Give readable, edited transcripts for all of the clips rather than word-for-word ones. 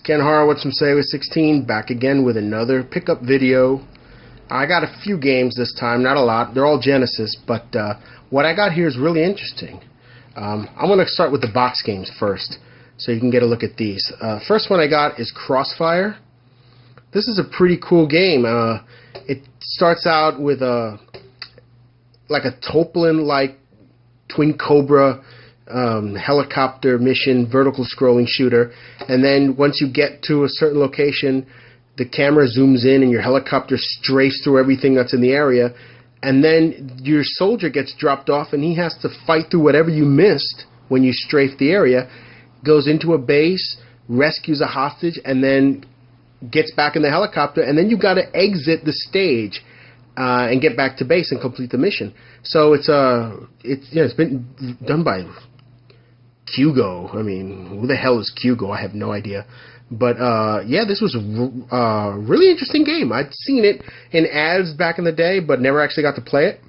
Ken Horowitz from Sega 16, back again with another pickup video. I got a few games this time, not a lot. They're all Genesis, but what I got here is really interesting. I'm going to start with the box games first, so you can get a look at these. First one I got is Crossfire. This is a pretty cool game. It starts out with like a Toplin-like Twin Cobra helicopter mission, vertical scrolling shooter, and then once you get to a certain location, the camera zooms in and your helicopter strafes through everything that's in the area, and then your soldier gets dropped off and he has to fight through whatever you missed when you strafe the area, goes into a base, rescues a hostage, and then gets back in the helicopter, and then you got to exit the stage and get back to base and complete the mission. So it's been done by Hugo. I mean, who the hell is Hugo? I have no idea. But yeah, this was a really interesting game. I'd seen it in ads back in the day, but never actually got to play it.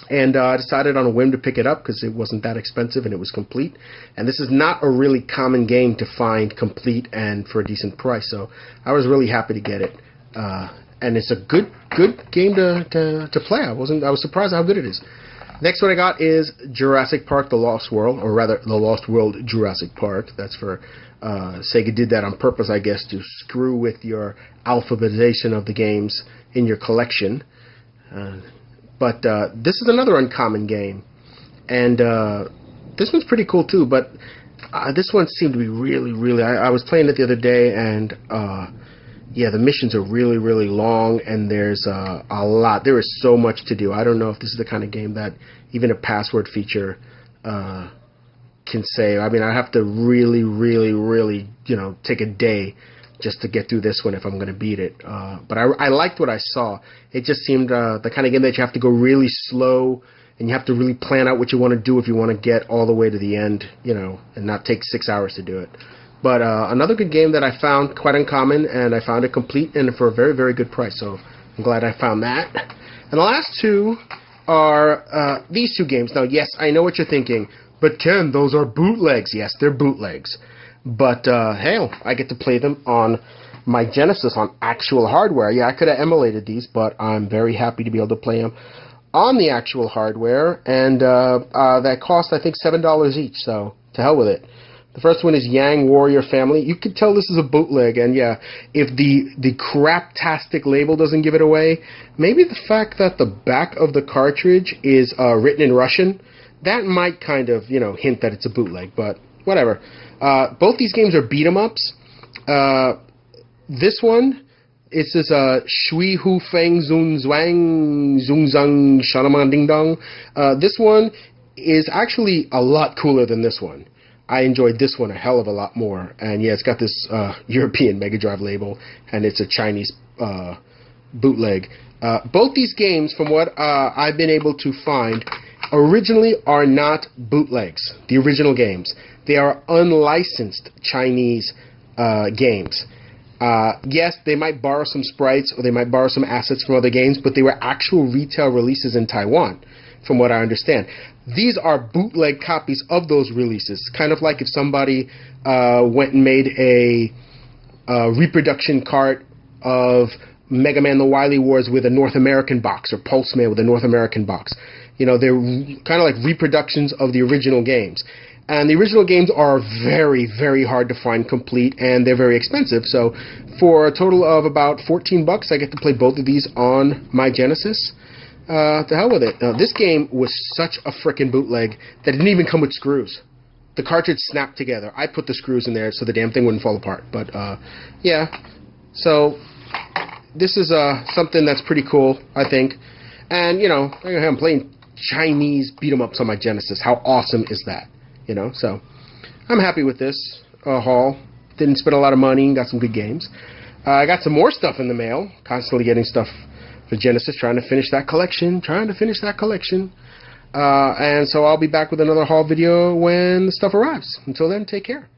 And I decided on a whim to pick it up because it wasn't that expensive and it was complete. And this is not a really common game to find complete and for a decent price. So I was really happy to get it. And it's a good game to play. I was surprised how good it is. Next one I got is Jurassic Park: The Lost World, or rather, The Lost World Jurassic Park. That's for Sega did that on purpose, I guess, to screw with your alphabetization of the games in your collection. But this is another uncommon game, and this one's pretty cool too. But this one seemed to be really. I was playing it the other day, and yeah, the missions are really long, and there's a lot. There is so much to do. I don't know if this is the kind of game that even a password feature can save. I mean, I have to really, take a day just to get through this one if I'm going to beat it. But I liked what I saw. It just seemed the kind of game that you have to go really slow, and you have to really plan out what you want to do if you want to get all the way to the end, and not take 6 hours to do it. But another good game that I found quite uncommon, and I found it complete and for a very good price. So I'm glad I found that. And the last two are these two games. Now, yes, I know what you're thinking, but Ken, those are bootlegs. Yes, they're bootlegs. But hell, I get to play them on my Genesis on actual hardware. Yeah, I could have emulated these, but I'm very happy to be able to play them on the actual hardware. And that cost, I think, $7 each. So to hell with it. The first one is Yang Warrior Family. You can tell this is a bootleg, and yeah, if the craptastic label doesn't give it away, maybe the fact that the back of the cartridge is written in Russian, that might kind of, hint that it's a bootleg, but whatever. Both these games are beat-em-ups. This one, it says Shui Hu Feng Zun Zhuang Zung Zang Shalaman Ding Dong. This one is actually a lot cooler than this one. I enjoyed this one a hell of a lot more. And yeah, it's got this European Mega Drive label, and it's a Chinese bootleg. Both these games, from what I've been able to find, originally are not bootlegs, the original games. They are unlicensed Chinese games. Yes, they might borrow some sprites, or they might borrow some assets from other games, but they were actual retail releases in Taiwan, from what I understand. These are bootleg copies of those releases. Kind of like if somebody went and made a reproduction cart of Mega Man The Wily Wars with a North American box, or Pulse-Man with a North American box. They're kind of like reproductions of the original games. And the original games are very hard to find complete, and they're very expensive. So for a total of about $14, I get to play both of these on my Genesis. To hell with it. This game was such a frickin' bootleg that it didn't even come with screws. The cartridge snapped together. I put the screws in there so the damn thing wouldn't fall apart. But, yeah. So, this is something that's pretty cool, I think. And, I'm playing Chinese beat-em-ups on my Genesis. How awesome is that? So, I'm happy with this haul. Didn't spend a lot of money. Got some good games. I got some more stuff in the mail. Constantly getting stuff for Genesis, trying to finish that collection. And so I'll be back with another haul video when the stuff arrives. Until then, take care.